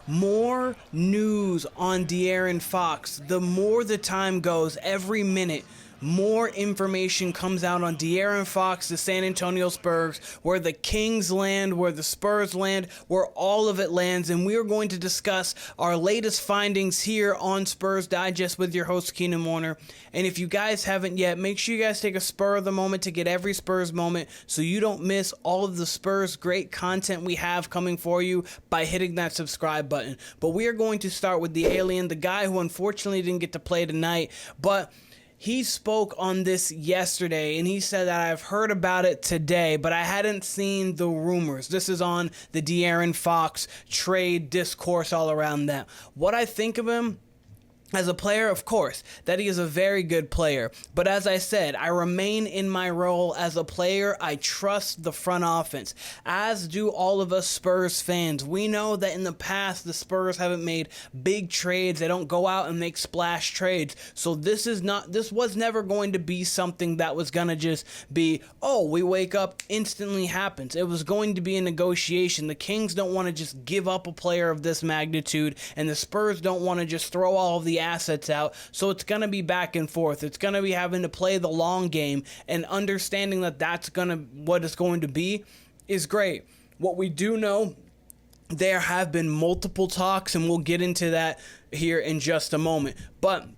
More news on De'Aaron Fox. The more the time goes, every minute, more information comes out on De'Aaron Fox, the San Antonio Spurs, where the Kings land, where the Spurs land, where all of it lands, and we are going to discuss our latest findings here on Spurs Digest with your host, Keenan Warner. And if you guys haven't yet, make sure you guys take a spur of the moment to get every Spurs moment so you don't miss all of the Spurs great content we have coming for you by hitting that subscribe button. But we are going to start with the alien, the guy who unfortunately didn't get to play tonight, but he spoke on this yesterday, and he said that I've heard about it today, but I hadn't seen the rumors. This is on the De'Aaron Fox trade discourse all around that. What I think of him as a player, of course, that he is a very good player. But as I said, I remain in my role as a player. I trust the front offense, as do all of us Spurs fans. We know that in the past, the Spurs haven't made big trades. They don't go out and make splash trades. So this was never going to be something that was going to just be, oh, we wake up, instantly happens. It was going to be a negotiation. The Kings don't want to just give up a player of this magnitude, and the Spurs don't want to just throw all of the assets out, so it's going to be back and forth. It's going to be having to play the long game, and understanding that that's what it's going to be is great. What we do know, there have been multiple talks, and we'll get into that here in just a moment. But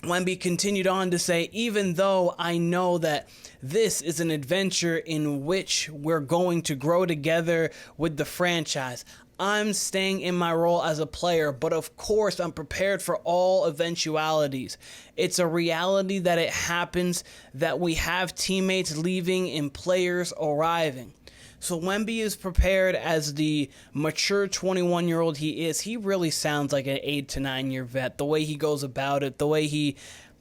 Wemby continued on to say, even though I know that this is an adventure in which we're going to grow together with the franchise, I'm staying in my role as a player, but of course I'm prepared for all eventualities. It's a reality that it happens, that we have teammates leaving and players arriving. So Wemby is prepared as the mature 21-year-old he is. He really sounds like an 8 to 9 year vet. The way he goes about it, the way he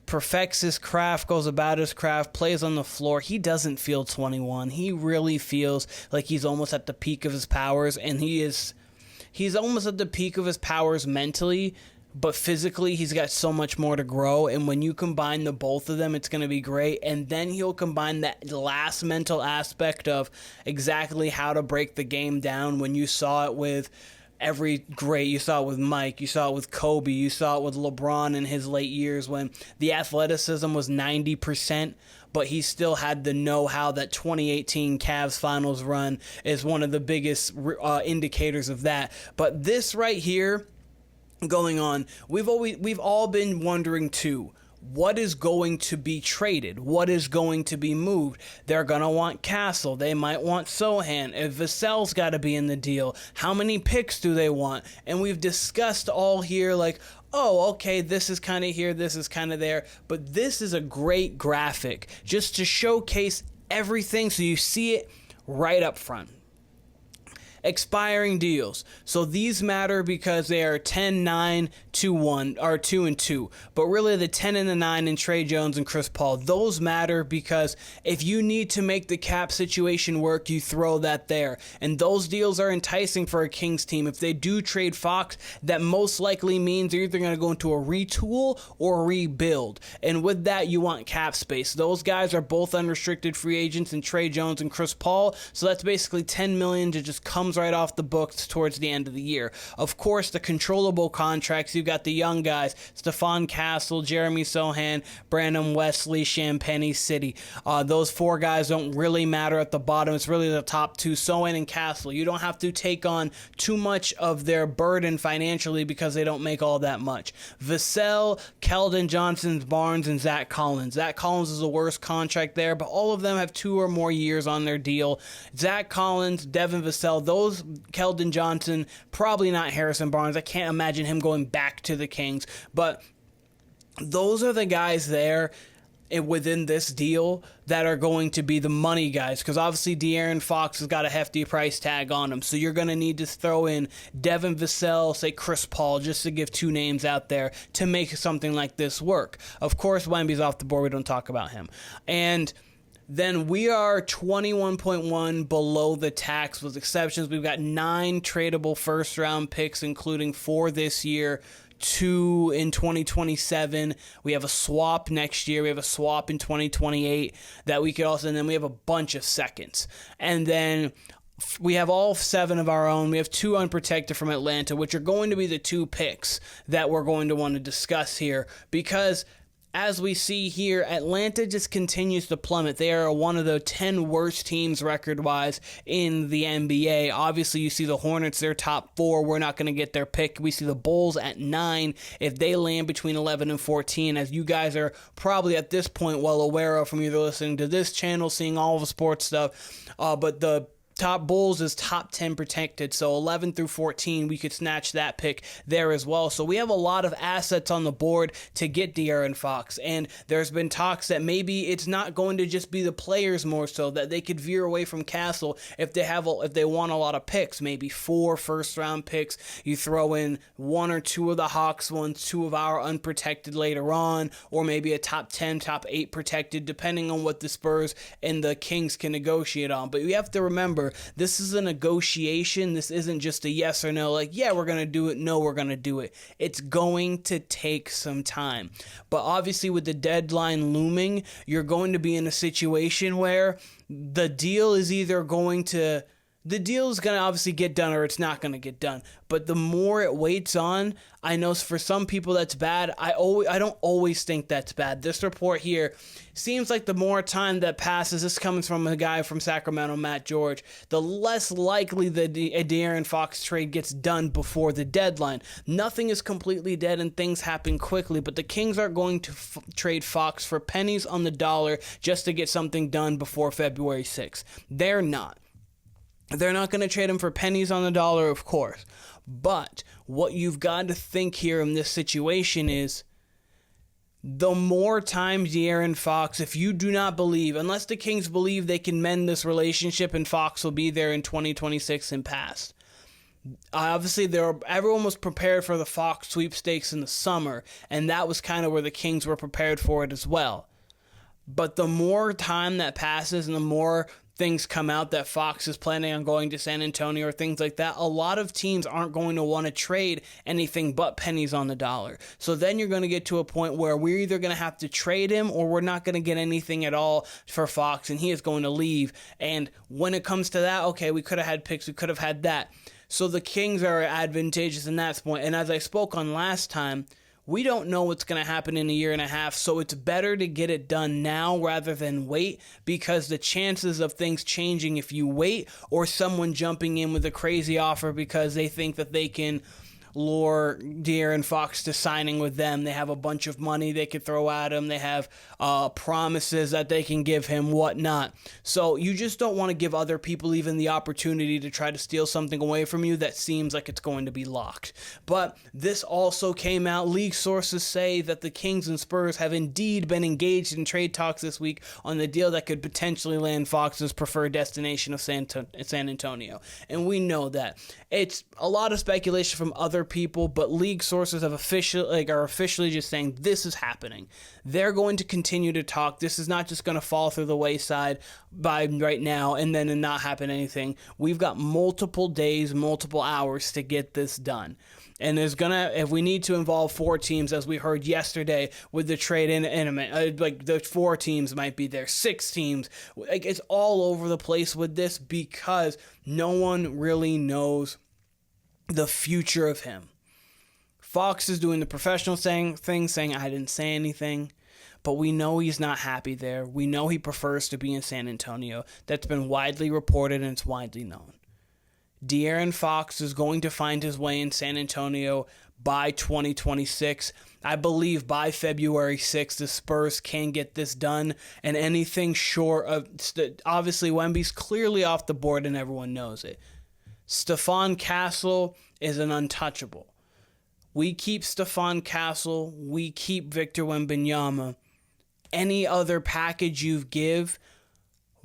perfects his craft, goes about his craft, plays on the floor. He doesn't feel 21. He really feels like he's almost at the peak of his powers, and he's almost at the peak of his powers mentally, but physically he's got so much more to grow, and when you combine the both of them, it's going to be great. And then he'll combine that last mental aspect of exactly how to break the game down. When you saw it with every great, you saw it with Mike, you saw it with Kobe, you saw it with LeBron in his late years when the athleticism was 90%, but he still had the know-how. That 2018 Cavs finals run is one of the biggest indicators of that. But this right here going on, we've all been wondering too, what is going to be traded? What is going to be moved? They're going to want Castle. They might want Sochan. If Vassell's got to be in the deal, how many picks do they want? And we've discussed all here like, oh, okay, this is kind of here, this is kind of there. But this is a great graphic just to showcase everything so you see it right up front. Expiring deals. So these matter because they are 10, 9, 2, 1, or 2 and 2. But really the 10 and the 9 in Tre Jones and Chris Paul, those matter because if you need to make the cap situation work, you throw that there. And those deals are enticing for a Kings team. If they do trade Fox, that most likely means they're either going to go into a retool or a rebuild. And with that, you want cap space. Those guys are both unrestricted free agents in Tre Jones and Chris Paul. So that's basically $10 million to just come right off the books towards the end of the year. Of course, the controllable contracts, you've got the young guys, Stephon Castle, Jeremy Sochan, Brandon Wesley, Champaign City. Those four guys don't really matter at the bottom. It's really the top two, Sochan and Castle. You don't have to take on too much of their burden financially because they don't make all that much. Vassell, Keldon Johnson, Barnes, and Zach Collins. Zach Collins is the worst contract there, but all of them have 2 or more years on their deal. Zach Collins, Devin Vassell, those Keldon Johnson, probably not Harrison Barnes. I can't imagine him going back to the Kings, but those are the guys there within this deal that are going to be the money guys, because obviously De'Aaron Fox has got a hefty price tag on him, so you're going to need to throw in Devin Vassell, say Chris Paul, just to give 2 names out there to make something like this work. Of course, Wemby's off the board. We don't talk about him. And then we are 21.1 below the tax with exceptions. We've got 9 tradable first-round picks, including 4 this year, 2 in 2027. We have a swap next year. We have a swap in 2028 that we could also, and then we have a bunch of seconds. And then we have all 7 of our own. We have 2 unprotected from Atlanta, which are going to be the 2 picks that we're going to want to discuss here, because as we see here, Atlanta just continues to plummet. They are one of the 10 worst teams record-wise in the NBA. Obviously, you see the Hornets, they're top 4. We're not going to get their pick. We see the Bulls at 9. If they land between 11 and 14, as you guys are probably at this point well aware of from either listening to this channel, seeing all of the sports stuff, but the top Bulls is top 10 protected, so 11 through 14, we could snatch that pick there as well. So we have a lot of assets on the board to get De'Aaron Fox, and there's been talks that maybe it's not going to just be the players more so, that they could veer away from Castle if they want a lot of picks, maybe 4 first-round picks. You throw in 1 or 2 of the Hawks ones, 2 of our unprotected later on, or maybe a top 10, top 8 protected, depending on what the Spurs and the Kings can negotiate on. But you have to remember, this is a negotiation. This isn't just a yes or no, like, yeah, we're going to do it, no, we're going to do it. It's going to take some time. But obviously with the deadline looming, you're going to be in a situation where the deal is going to obviously get done, or it's not going to get done. But the more it waits on, I know for some people that's bad. I don't always think that's bad. This report here seems like the more time that passes, this comes from a guy from Sacramento, Matt George, the less likely the De'Aaron Fox trade gets done before the deadline. Nothing is completely dead and things happen quickly, but the Kings are going to trade Fox for pennies on the dollar just to get something done before February 6th. They're not. They're not going to trade him for pennies on the dollar, of course. But what you've got to think here in this situation is, the more time De'Aaron Fox, if you do not believe, unless the Kings believe they can mend this relationship and Fox will be there in 2026 and past. Obviously, everyone was prepared for the Fox sweepstakes in the summer, and that was kind of where the Kings were prepared for it as well. But the more time that passes and the more things come out that Fox is planning on going to San Antonio or things like that, a lot of teams aren't going to want to trade anything but pennies on the dollar. So then you're going to get to a point where we're either going to have to trade him or we're not going to get anything at all for Fox, and he is going to leave. And when it comes to that, okay, we could have had picks, we could have had that. So the Kings are advantageous in that point. And as I spoke on last time, we don't know what's going to happen in a year and a half, so it's better to get it done now rather than wait, because the chances of things changing if you wait, or someone jumping in with a crazy offer because they think that they can lure De'Aaron Fox to signing with them. They have a bunch of money they could throw at him. They have promises that they can give him, whatnot. So you just don't want to give other people even the opportunity to try to steal something away from you that seems like it's going to be locked. But this also came out. League sources say that the Kings and Spurs have indeed been engaged in trade talks this week on the deal that could potentially land Fox's preferred destination of San Antonio. And we know that. It's a lot of speculation from other people, but league sources have are officially just saying this is happening. They're going to continue to talk. This is not just going to fall through the wayside by right now and then not happen anything. We've got multiple days, multiple hours to get this done. And there's if we need to involve 4 teams, as we heard yesterday with the trade like the 4 teams might be there, 6 teams. Like, it's all over the place with this because no one really knows the future of him. Fox is doing the professional thing, saying I didn't say anything, but we know he's not happy there. We know he prefers to be in San Antonio. That's been widely reported and it's widely known. De'Aaron Fox is going to find his way in San Antonio by 2026. I believe by February 6th, the Spurs can get this done, and anything short of, obviously Wemby's clearly off the board and everyone knows it. Stephon Castle is an untouchable. We keep Stephon Castle, we keep Victor Wembanyama. Any other package you give,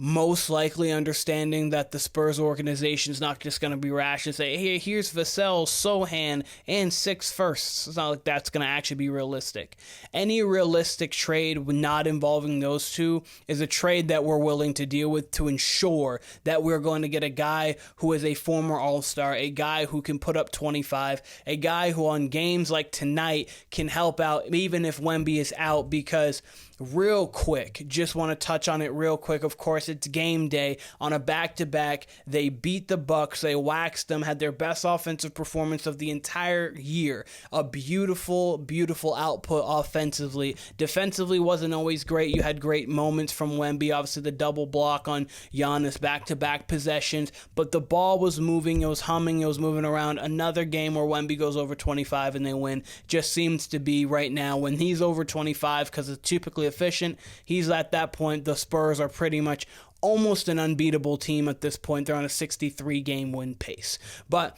most likely understanding that the Spurs organization is not just going to be rash and say, hey, here's Vassell, Sochan, and 6 firsts. It's not like that's going to actually be realistic. Any realistic trade not involving those two is a trade that we're willing to deal with to ensure that we're going to get a guy who is a former All-Star, a guy who can put up 25, a guy who on games like tonight can help out even if Wemby is out, because real quick, just want to touch on it real quick. Of course, course, it's game day. On a back-to-back, they beat the Bucks, they waxed them, had their best offensive performance of the entire year. A beautiful, beautiful output offensively. Defensively wasn't always great. You had great moments from Wemby, obviously the double block on Giannis, back-to-back possessions, but the ball was moving, it was humming, it was moving around. Another game where Wemby goes over 25 and they win. Just seems to be right now when he's over 25, because it's typically efficient, he's at that point. The Spurs are pretty much almost an unbeatable team at this point. They're on a 63-game win pace. But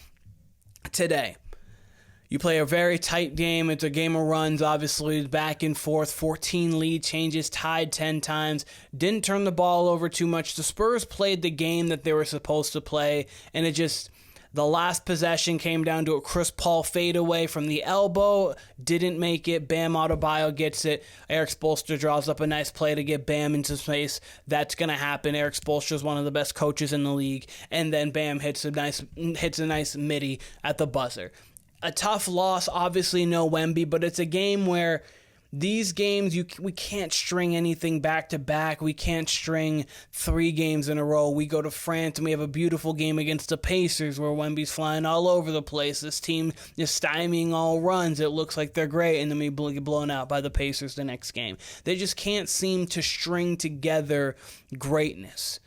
today, you play a very tight game. It's a game of runs, obviously, back and forth. 14 lead changes, tied 10 times. Didn't turn the ball over too much. The Spurs played the game that they were supposed to play, and it just... The last possession came down to a Chris Paul fadeaway from the elbow. Didn't make it. Bam Adebayo gets it. Eric Spoelstra draws up a nice play to get Bam into space. That's going to happen. Eric Spoelstra is one of the best coaches in the league. And then Bam hits a nice midi at the buzzer. A tough loss, obviously no Wemby, but it's a game where these games, we can't string anything back to back. We can't string 3 games in a row. We go to France and we have a beautiful game against the Pacers where Wemby's flying all over the place. This team is stymieing all runs. It looks like they're great, and then we get blown out by the Pacers the next game. They just can't seem to string together greatness.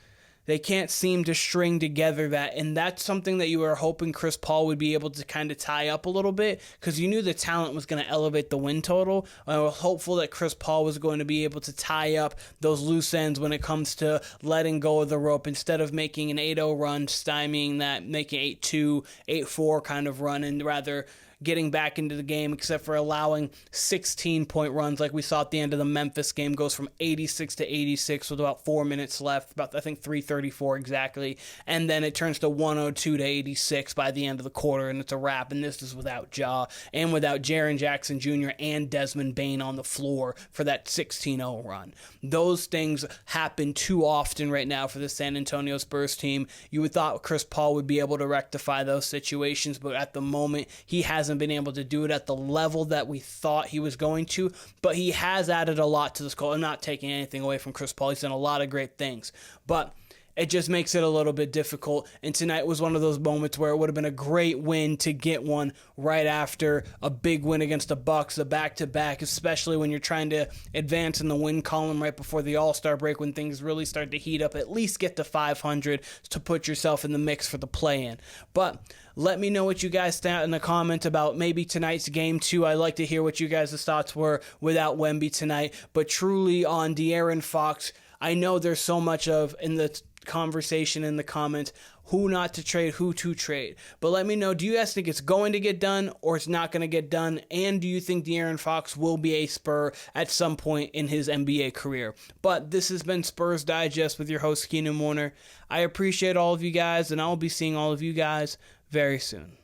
They can't seem to string together that, and that's something that you were hoping Chris Paul would be able to kind of tie up a little bit, because you knew the talent was going to elevate the win total. I was hopeful that Chris Paul was going to be able to tie up those loose ends when it comes to letting go of the rope, instead of making an 8-0 run, stymieing that, making 8-2, 8-4 kind of run, and rather getting back into the game, except for allowing 16-point runs like we saw at the end of the Memphis game. Goes from 86 to 86 with about 4 minutes left, about I think 3:34 exactly, and then it turns to 102 to 86 by the end of the quarter, and it's a wrap. And this is without Ja and without Jaren Jackson Jr. and Desmond Bane on the floor for that 16-0 run. Those things happen too often right now for the San Antonio Spurs team. You would thought Chris Paul would be able to rectify those situations, but at the moment he hasn't been able to do it at the level that we thought he was going to, but he has added a lot to this goal. I'm not taking anything away from Chris Paul. He's done a lot of great things, but it just makes it a little bit difficult. And tonight was one of those moments where it would have been a great win to get one right after a big win against the Bucks, a back-to-back, especially when you're trying to advance in the win column right before the All-Star break, when things really start to heat up. At least get to 500 to put yourself in the mix for the play-in. But let me know what you guys thought in the comments about maybe tonight's game too. I'd like to hear what you guys' thoughts were without Wemby tonight. But truly on De'Aaron Fox, I know there's so much of in the conversation in the comments, who not to trade, who to trade. But let me know, do you guys think it's going to get done or it's not going to get done? And do you think De'Aaron Fox will be a Spur at some point in his NBA career? But this has been Spurs Digest with your host, Keenan Warner. I appreciate all of you guys, and I'll be seeing all of you guys very soon.